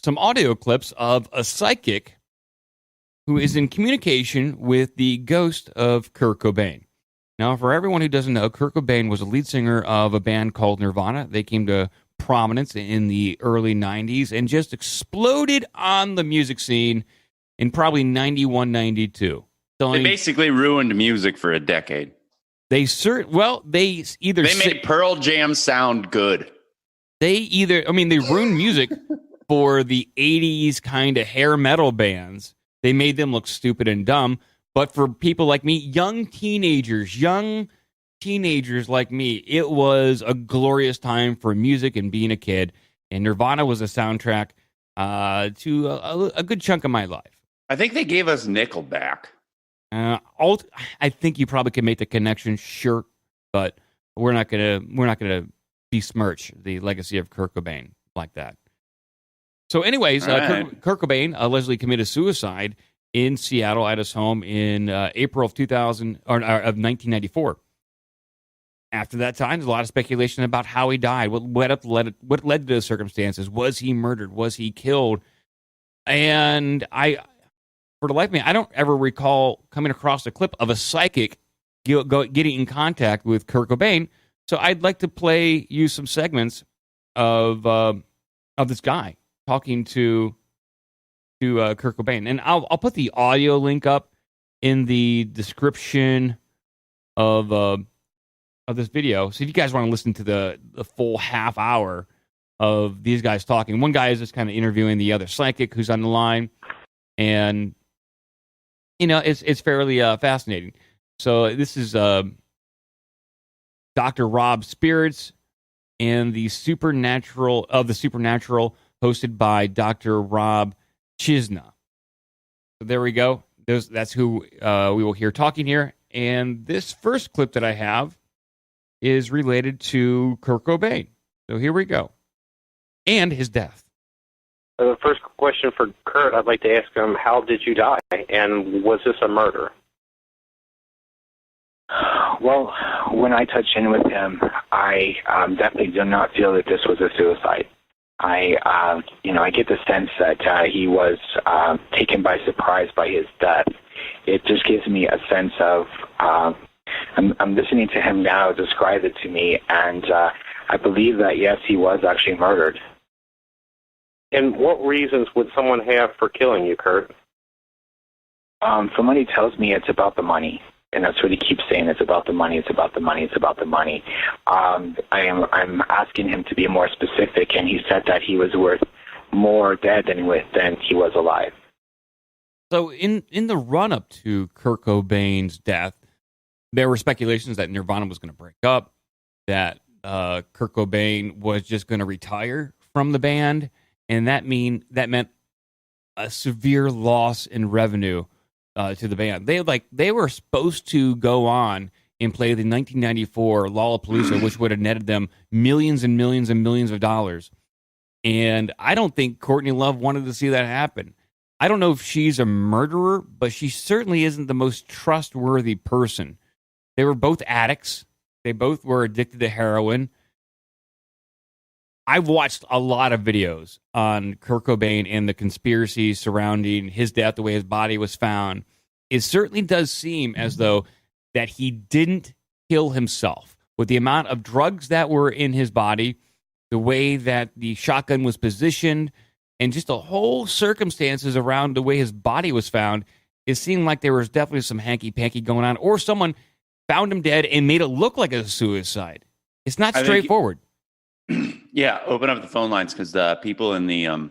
Some audio clips of a psychic who is in communication with the ghost of Kurt Cobain. Now, for everyone who doesn't know, Kurt Cobain was a lead singer of a band called Nirvana. They came to prominence in the early 90s and just exploded on the music scene in probably 91, 92. They basically ruined music for a decade. They made Pearl Jam sound good. They ruined music for the 80s kind of hair metal bands. They made them look stupid and dumb. But for people like me, young teenagers like me, it was a glorious time for music and being a kid. And Nirvana was a soundtrack to a good chunk of my life. I think they gave us Nickelback. I think you probably can make the connection, sure, but we're not gonna besmirch the legacy of Kurt Cobain like that. So, anyways, right. Kurt Cobain allegedly committed suicide in Seattle at his home in April of 1994. After that time, there's a lot of speculation about how he died. What led to the circumstances? Was he murdered? Was he killed? And for the life of me, I don't ever recall coming across a clip of a psychic getting in contact with Kurt Cobain. So I'd like to play you some segments of this guy talking to Kurt Cobain, and I'll put the audio link up in the description of this video. So if you guys want to listen to the full half hour of these guys talking, one guy is just kind of interviewing the other psychic who's on the line, and it's fairly fascinating. So this is Dr. Rob Spirits and the Supernatural, hosted by Dr. Rob Chisna. So there we go. That's who we will hear talking here. And this first clip that I have is related to Kurt Cobain. So here we go. And his death. The first question for Kurt, I'd like to ask him, how did you die? And was this a murder? Well, when I touched in with him, I definitely do not feel that this was a suicide. I get the sense that he was taken by surprise by his death. It just gives me a sense of, I'm listening to him now describe it to me, and I believe that, yes, he was actually murdered. And what reasons would someone have for killing you, Kurt? From what he tells me, it's about the money. And that's what he keeps saying. It's about the money. It's about the money. It's about the money. I'm asking him to be more specific, and he said that he was worth more dead than he was alive. So in the run-up to Kurt Cobain's death, there were speculations that Nirvana was going to break up, that Kurt Cobain was just going to retire from the band, and that meant a severe loss in revenue to the band. They were supposed to go on and play the 1994 Lollapalooza, which would have netted them millions and millions and millions of dollars. And I don't think Courtney Love wanted to see that happen. I don't know if she's a murderer, but she certainly isn't the most trustworthy person. They were both addicts. They both were addicted to heroin. I've watched a lot of videos on Kurt Cobain and the conspiracy surrounding his death, the way his body was found. It certainly does seem as though that he didn't kill himself. With the amount of drugs that were in his body, the way that the shotgun was positioned, and just the whole circumstances around the way his body was found, it seemed like there was definitely some hanky-panky going on, or someone found him dead and made it look like a suicide. It's not straightforward. Yeah, open up the phone lines because people in the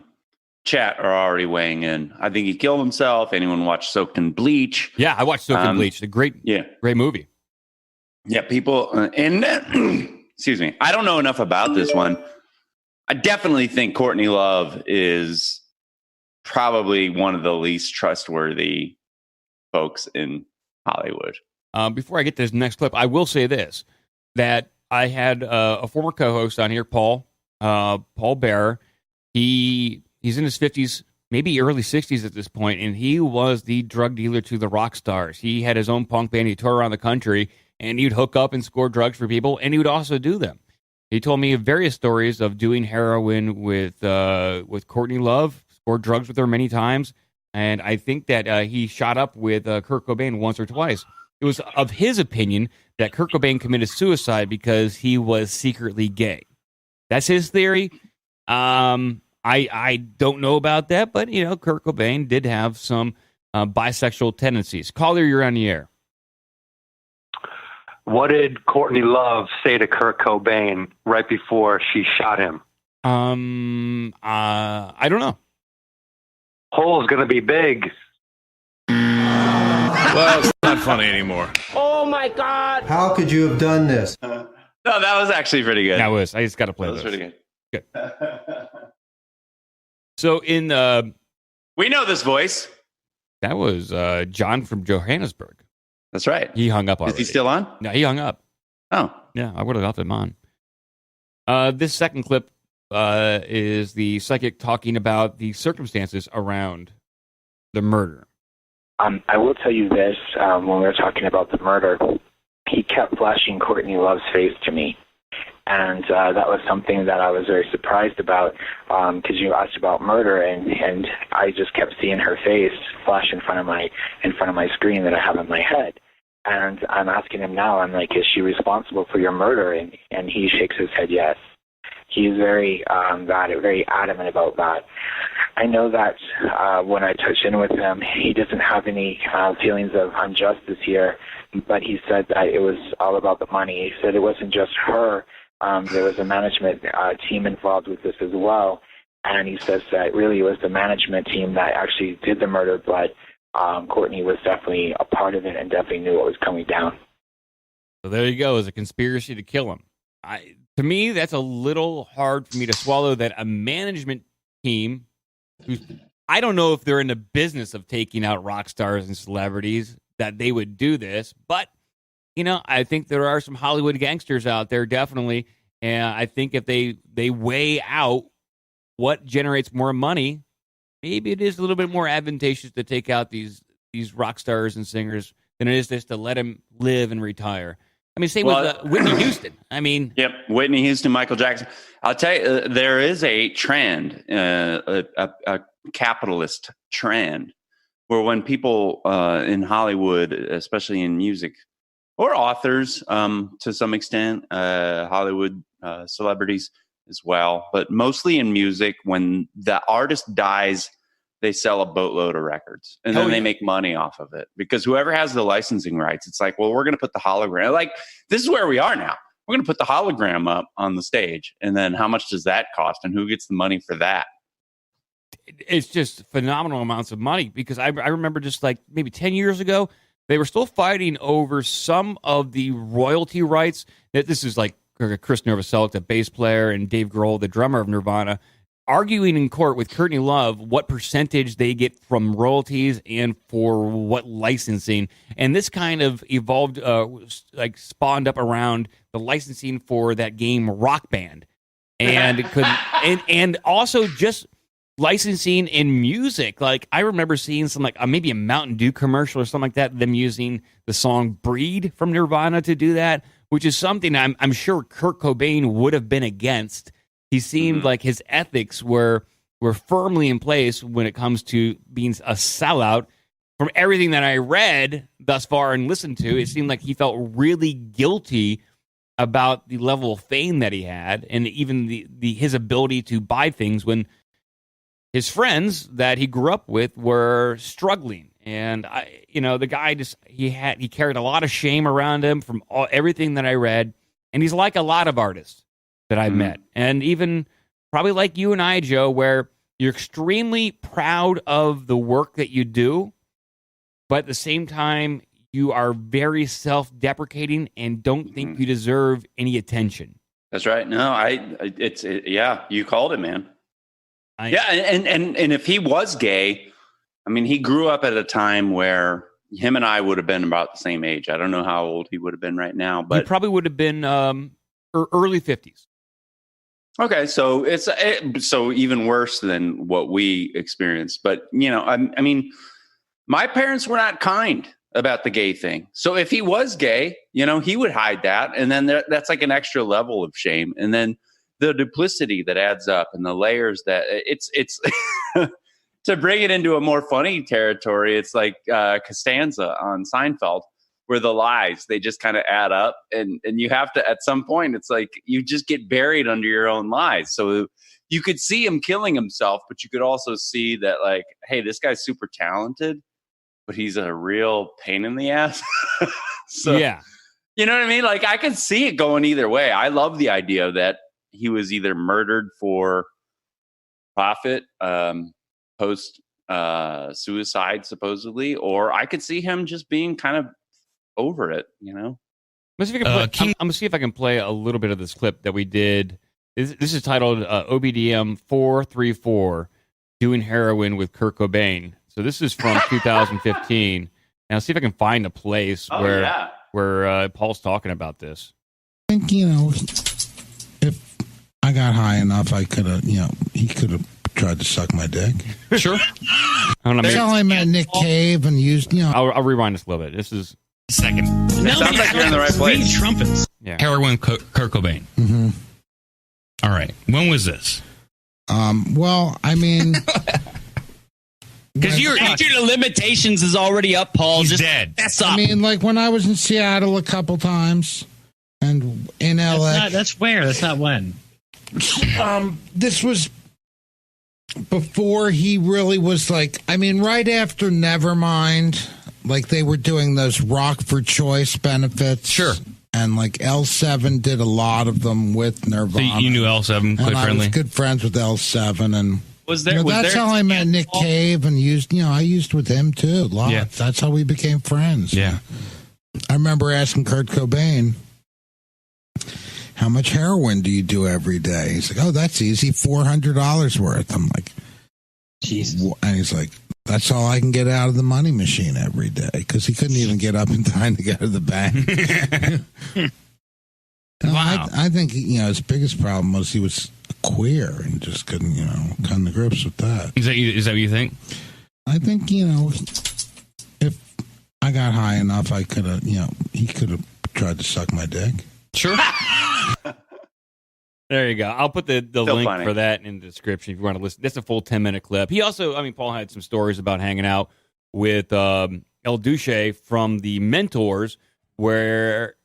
chat are already weighing in. I think he killed himself. Anyone watch Soaked in Bleach? Yeah, I watched Soaked in Bleach. A great movie. Yeah, people and excuse me. I don't know enough about this one. I definitely think Courtney Love is probably one of the least trustworthy folks in Hollywood. Before I get to this next clip, I will say this, that I had a former co-host on here, Paul Bearer. He's in his 50s, maybe early 60s at this point, and he was the drug dealer to the rock stars. He had his own punk band. He toured around the country, and he'd hook up and score drugs for people, and he would also do them. He told me various stories of doing heroin with Courtney Love, scored drugs with her many times, and I think that he shot up with Kurt Cobain once or twice. It was of his opinion that Kurt Cobain committed suicide because he was secretly gay. That's his theory. I don't know about that, but Kurt Cobain did have some bisexual tendencies. Caller, you're on the air. What did Courtney Love say to Kurt Cobain right before she shot him? I don't know. Hole's gonna be big. Well, it's not funny anymore. Oh my God! How could you have done this? No, that was actually pretty good. That was. I just got to play That was this. pretty good. So in we know this voice. that was John from Johannesburg. That's right. He hung up already. Is he still on? No, he hung up. Oh, Yeah, I would have left him on. This second clip is the psychic talking about the circumstances around the murder. I will tell you this, when we were talking about the murder, he kept flashing Courtney Love's face to me. And that was something that I was very surprised about, because you asked about murder, and I just kept seeing her face flash in front of my screen that I have in my head. And I'm asking him now, I'm like, is she responsible for your murder? And he shakes his head yes. He's very very adamant about that. I know that when I touch in with him, he doesn't have any feelings of injustice here, but he said that it was all about the money. He said it wasn't just her. There was a management team involved with this as well, and he says that really it was the management team that actually did the murder, but Courtney was definitely a part of it and definitely knew what was coming down. So there you go. It was a conspiracy to kill him. To me, that's a little hard for me to swallow that a management team, I don't know if they're in the business of taking out rock stars and celebrities, that they would do this. But, I think there are some Hollywood gangsters out there, definitely. And I think if they weigh out what generates more money, maybe it is a little bit more advantageous to take out these rock stars and singers than it is just to let them live and retire. I mean, same with Whitney Houston. I mean, yep, Whitney Houston, Michael Jackson. I'll tell you, there is a trend, a capitalist trend, where when people in Hollywood, especially in music, or authors to some extent, Hollywood celebrities as well, but mostly in music, when the artist dies, they sell a boatload of records and then they make money off of it, because whoever has the licensing rights, it's like, well, we're going to put the hologram, like this is where we are now. We're going to put the hologram up on the stage. And then how much does that cost and who gets the money for that? It's just phenomenal amounts of money, because I remember just like maybe 10 years ago, they were still fighting over some of the royalty rights. This is like Chris Novoselic, the bass player, and Dave Grohl, the drummer of Nirvana, arguing in court with Courtney Love what percentage they get from royalties and for what licensing. And this kind of evolved, spawned up around the licensing for that game Rock Band. And and also just licensing in music. Like I remember seeing some maybe a Mountain Dew commercial or something like that, them using the song Breed from Nirvana to do that, which is something I'm sure Kurt Cobain would have been against. He seemed like his ethics were firmly in place when it comes to being a sellout. From everything that I read thus far and listened to, it seemed like he felt really guilty about the level of fame that he had, and even his ability to buy things when his friends that he grew up with were struggling. And the guy he carried a lot of shame around him from everything that I read, and he's like a lot of artists that I've met, and even probably like you and I, Joe, where you're extremely proud of the work that you do, but at the same time, you are very self-deprecating and don't think you deserve any attention. That's right. No, you called it, man. And if he was gay, I mean, he grew up at a time where him and I would have been about the same age. I don't know how old he would have been right now, but he probably would have been early 50s. Okay, so it's so even worse than what we experienced. But I mean, my parents were not kind. about the gay thing. So if he was gay, he would hide that. And then that's like an extra level of shame. And then the duplicity that adds up and the layers that it's to bring it into a more funny territory. It's like Costanza on Seinfeld, where the lies, they just kind of add up. And you have to, at some point, it's like you just get buried under your own lies. So you could see him killing himself, but you could also see that, like, hey, this guy's super talented, but he's a real pain in the ass. So, yeah. You know what I mean? Like, I could see it going either way. I love the idea that he was either murdered for profit, post suicide, supposedly, or I could see him just being kind of over it, I'm gonna see if I can play a little bit of this clip that we did. This is titled OBDM 434, doing heroin with Kurt Cobain. So this is from 2015. And I'll see if I can find a place where Paul's talking about this. I think, if I got high enough, I could have, he could have tried to suck my dick. Sure. That's how I met Nick Cave and used, I'll rewind this a little bit. This is second. Sounds like you're in the right place. Trumpets. Yeah. Heroin, Kurt Cobain. Mm-hmm. All right. When was this? Well, I mean... Because your statute of limitations is already up, Paul. He's just dead. That's up. I mean, like when I was in Seattle a couple times and in LA. That's where? That's not when. This was before he really was like, I mean, right after Nevermind, like they were doing those Rock for Choice benefits. Sure. And like L7 did a lot of them with Nirvana. So you knew L7 quite and friendly? I was good friends with L7 and... Was that's how I met Nick Cave and I used with him too. Lots. Yeah. That's how we became friends. Yeah. I remember asking Kurt Cobain, how much heroin do you do every day? He's like, oh, that's easy, $400 worth. I'm like, Jesus. And he's like, that's all I can get out of the money machine every day, because he couldn't even get up in time to go to the bank. Wow. I think his biggest problem was he was queer and just couldn't come to grips with that. Is that what you think? I think if I got high enough, I could have he could have tried to suck my dick. Sure. There you go. I'll put the link funny. for that in the description if you want to listen. That's a full 10-minute clip. He also, Paul had some stories about hanging out with El Duce from the Mentors, where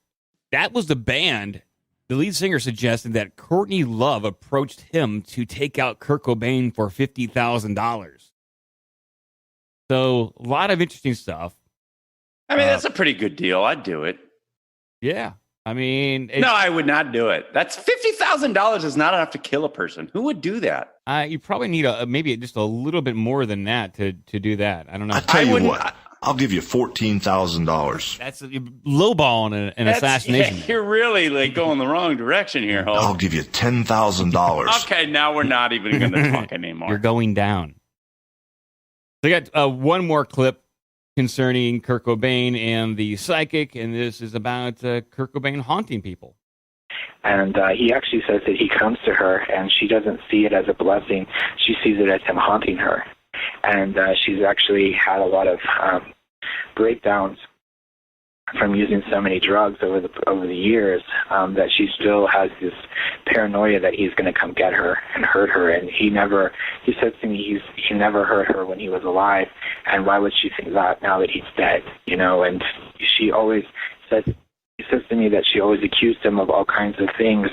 that was the band. The lead singer suggested that Courtney Love approached him to take out Kurt Cobain for $50,000. So a lot of interesting stuff. I mean, that's a pretty good deal. I'd do it. Yeah. No, I would not do it. That's $50,000 is not enough to kill a person. Who would do that? You probably need maybe just a little bit more than that to do that. I don't know. I tell you what, I'll give you $14,000. That's lowballing an assassination. Yeah, you're really going the wrong direction here, Hulk. I'll give you $10,000. Okay, now we're not even going to talk anymore. You're going down. So I got one more clip concerning Kurt Cobain and the psychic, and this is about Kurt Cobain haunting people. And he actually says that he comes to her, and she doesn't see it as a blessing. She sees it as him haunting her. And she's actually had a lot of breakdowns from using so many drugs over the years that she still has this paranoia that he's going to come get her and hurt her. And he says to me he never hurt her when he was alive, and why would she think that now that he's dead? And she always says to me that she always accused him of all kinds of things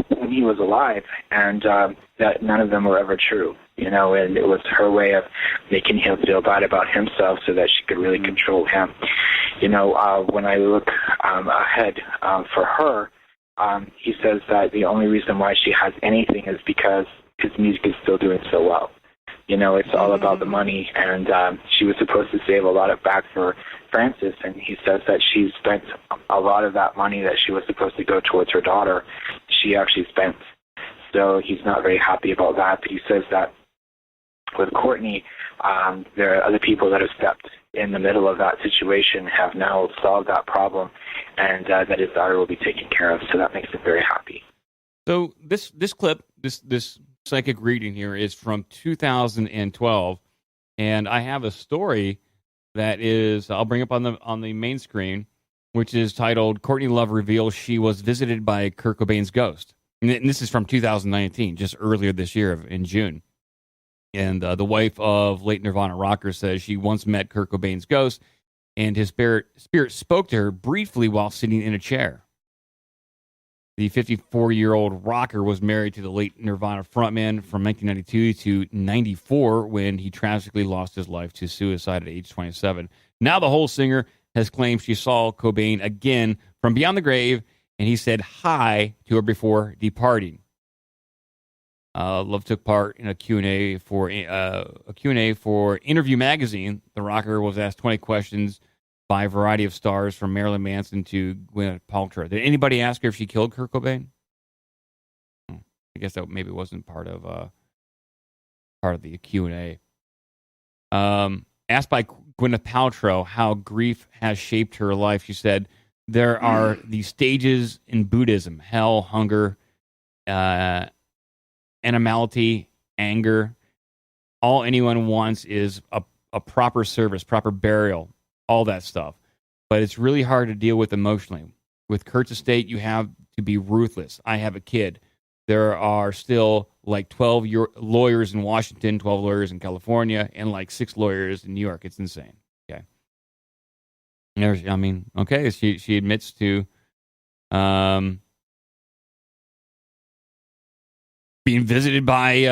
when he was alive, and that none of them were ever true. And it was her way of making him feel bad about himself so that she could really control him. When I look ahead for her, he says that the only reason why she has anything is because his music is still doing so well. It's all about the money, and she was supposed to save a lot of back for Francis, and he says that she spent a lot of that money that she was supposed to go towards her daughter, she actually spent. So he's not very happy about that, but he says that with Courtney, there are other people that have stepped in the middle of that situation, have now solved that problem, and that his daughter will be taken care of. So that makes him very happy. So this clip, this psychic reading here is from 2012, and I have a story that is, I'll bring up on the main screen, which is titled "Courtney Love reveals she was visited by Kurt Cobain's ghost." And this is from 2019, just earlier this year in June. And the wife of late Nirvana rocker says she once met Kurt Cobain's ghost, and his spirit spoke to her briefly while sitting in a chair. The 54-year-old rocker was married to the late Nirvana frontman from 1992 to 94 when he tragically lost his life to suicide at age 27. Now the whole singer has claimed she saw Cobain again from beyond the grave, and he said hi to her before departing. Love took part in a Q&A for Interview Magazine. The rocker was asked 20 questions by a variety of stars from Marilyn Manson to Gwyneth Paltrow. Did anybody ask her if she killed Kurt Cobain? I guess that maybe wasn't part of the Q&A. Asked by Gwyneth Paltrow how grief has shaped her life, she said, "There are these stages in Buddhism: hell, hunger, animality, anger. All anyone wants is a proper service, proper burial, all that stuff. But it's really hard to deal with emotionally. With Kurt's estate, you have to be ruthless. I have a kid. There are still like 12 lawyers in Washington, 12 lawyers in California, and like 6 lawyers in New York. It's insane." Okay. Okay, she admits to being visited by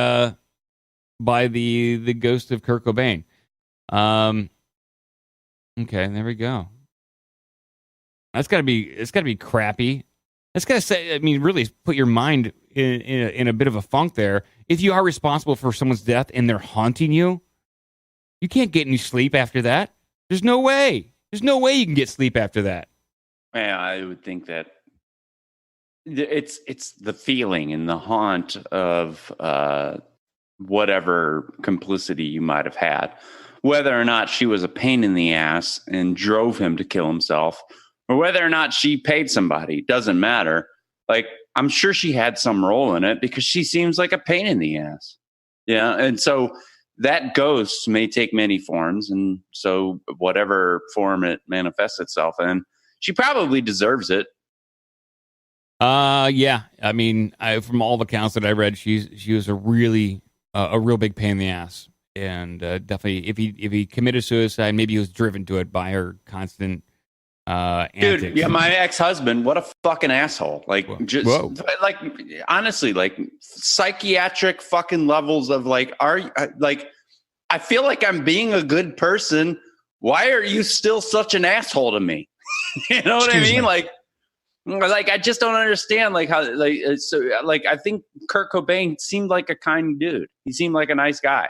the ghost of Kurt Cobain. Okay, there we go. It's gotta be crappy. That's gotta say. Really put your mind in a bit of a funk there. If you are responsible for someone's death and they're haunting you, you can't get any sleep after that. There's no way. There's no way you can get sleep after that. Yeah, I would think that it's the feeling and the haunt of whatever complicity you might have had, whether or not she was a pain in the ass and drove him to kill himself, or whether or not she paid somebody. Doesn't matter. Like, I'm sure she had some role in it because she seems like a pain in the ass. Yeah, and so that ghost may take many forms, and so whatever form it manifests itself in, she probably deserves it. Yeah. From all the accounts that I read, she was a real big pain in the ass, and definitely if he committed suicide, maybe he was driven to it by her constant antics. Dude, yeah, my ex-husband, what a fucking asshole! Honestly, psychiatric fucking levels of I feel like I'm being a good person. Why are you still such an asshole to me? You know what I mean? Like I just don't understand how I think Kurt Cobain seemed like a kind dude. He seemed like a nice guy.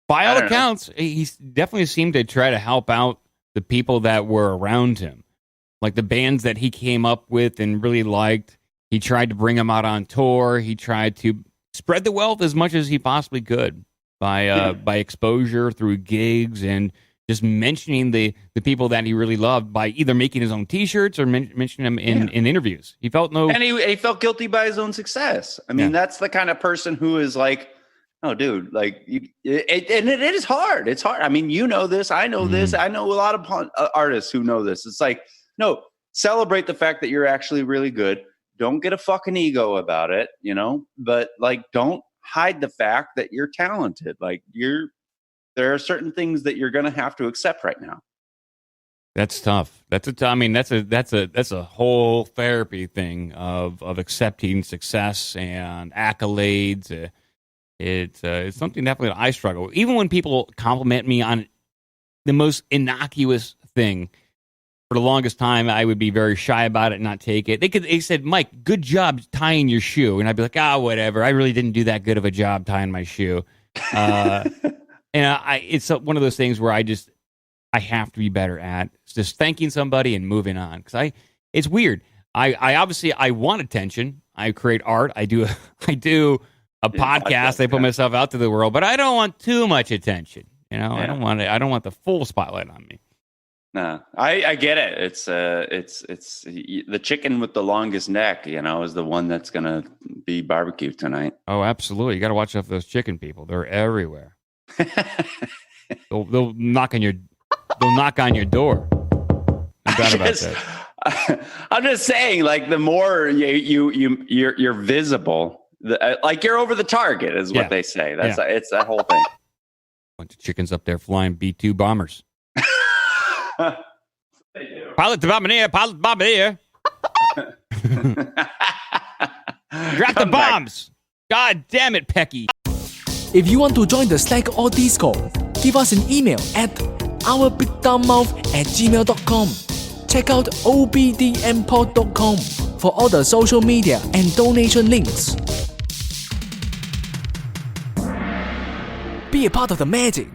By all accounts, he definitely seemed to try to help out the people that were around him. Like the bands that he came up with and really liked. He tried to bring them out on tour. He tried to spread the wealth as much as he possibly could by exposure through gigs and just mentioning the people that he really loved by either making his own T-shirts or mentioning them in interviews. He felt and he felt guilty by his own success. That's the kind of person who is like, oh, dude, it is hard. It's hard. You know this. I know this. I know a lot of artists who know this. It's like, no, celebrate the fact that you're actually really good. Don't get a fucking ego about it, but don't hide the fact that you're talented. There are certain things that you're going to have to accept right now. That's tough. That's a whole therapy thing of accepting success and accolades. It's something definitely that I struggle with. Even when people compliment me on the most innocuous thing, for the longest time, I would be very shy about it and not take it. They said, "Mike, good job tying your shoe," and I'd be like, whatever. I really didn't do that good of a job tying my shoe. And it's one of those things where I have to be better at just thanking somebody and moving on. Because it's weird. I obviously want attention. I create art. I do a podcast. I put myself out to the world, but I don't want too much attention. Yeah. I don't want the full spotlight on me. No, I get it. It's the chicken with the longest neck, is the one that's going to be barbecued tonight. Oh, absolutely. You got to watch out for those chicken people. They're everywhere. They'll knock on your they'll knock on your door. I thought about that. I'm just saying, like, the more you're visible, like you're over the target is what they say. That's it's that whole thing. Bunch of chickens up there flying B-2 bombers. Pilot the bombardier, pilot the bombardier. Drop the bombs. God damn it, Pecky. If you want to join the Slack or Discord, give us an email at ourbigdumbmouth@gmail.com. Check out obdmpod.com for all the social media and donation links. Be a part of the magic.